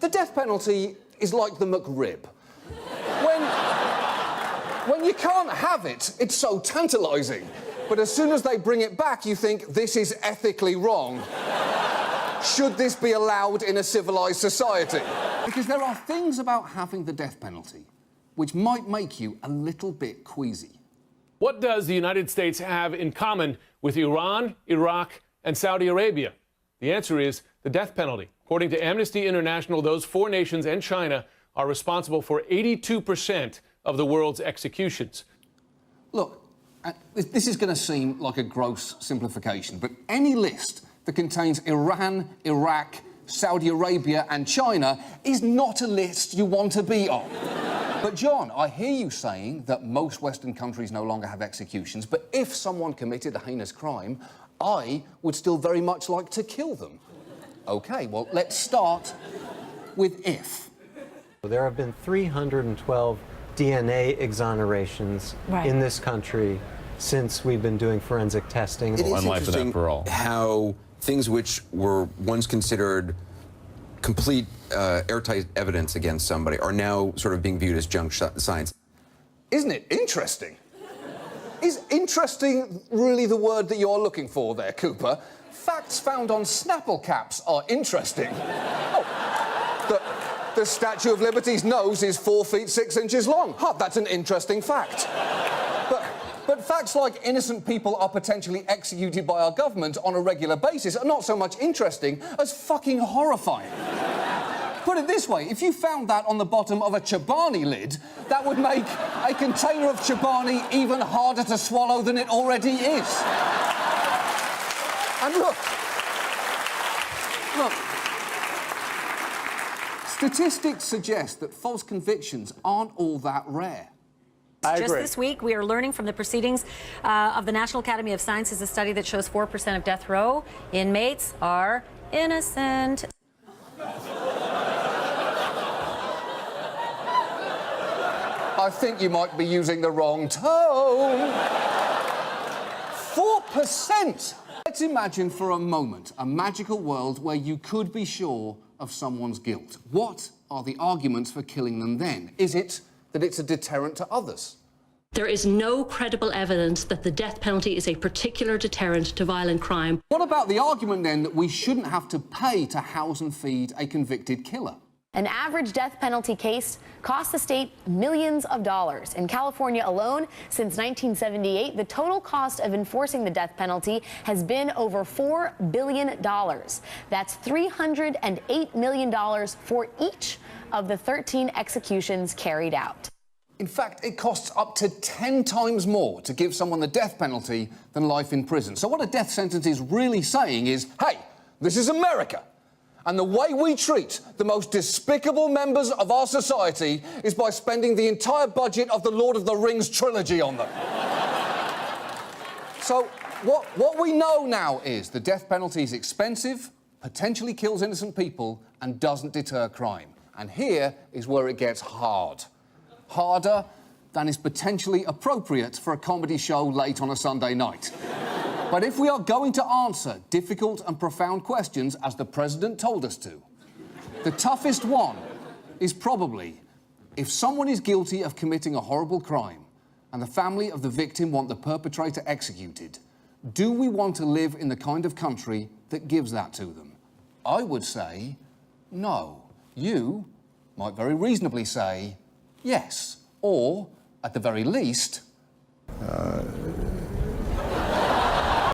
The death penalty is like the McRib. When you can't have it, it's so tantalising. But as soon as they bring it back, you think, this is ethically wrong. Should this be allowed in a civilised society? Because there are things about having the death penalty which might make you a little bit queasy. What does the United States have in common with Iran, Iraq, and Saudi Arabia? The answer is the death penalty. According to Amnesty International, those four nations and China are responsible for 82% of the world's executions. Look, this is going to seem like a gross simplification, but any list that contains Iran, Iraq, Saudi Arabia and China is not a list you want to be on. But, John, I hear you saying that most Western countries no longer have executions, but if someone committed a heinous crime, I would still very much like to kill them. OK, well, let's start with if. There have been 312 DNA exonerations in this country since we've been doing forensic testing. It is interesting how things which were once considered complete airtight evidence against somebody are now sort of being viewed as junk science. Isn't it interesting? Is interesting really the word that you're looking for there, Cooper? Facts found on Snapple caps are interesting. Oh, the Statue of Liberty's nose is 4 feet 6 inches long. Huh, that's an interesting fact. But facts like innocent people are potentially executed by our government on a regular basis are not so much interesting as fucking horrifying. Put it this way, if you found that on the bottom of a Chobani lid, that would make a container of Chobani even harder to swallow than it already is. And look, statistics suggest that false convictions aren't all that rare. Just this week, we are learning from the proceedings of the National Academy of Sciences, a study that shows 4% of death row inmates are innocent. I think you might be using the wrong tone. 4%! Let's imagine for a moment a magical world where you could be sure of someone's guilt. What are the arguments for killing them then? Is it that it's a deterrent to others? There is no credible evidence that the death penalty is a particular deterrent to violent crime. What about the argument, then, that we shouldn't have to pay to house and feed a convicted killer? An average death penalty case costs the state millions of dollars. In California alone, since 1978, the total cost of enforcing the death penalty has been over $4 billion. That's $308 million for each of the 13 executions carried out. In fact, it costs up to 10 times more to give someone the death penalty than life in prison. So what a death sentence is really saying is, hey, this is America. And the way we treat the most despicable members of our society is by spending the entire budget of the Lord of the Rings trilogy on them. So what we know now is the death penalty is expensive, potentially kills innocent people, and doesn't deter crime. And here is where it gets hard. Harder than is potentially appropriate for a comedy show late on a Sunday night. But if we are going to answer difficult and profound questions, as the President told us to, the toughest one is probably, if someone is guilty of committing a horrible crime and the family of the victim want the perpetrator executed, do we want to live in the kind of country that gives that to them? I would say no. You might very reasonably say yes, or, at the very least,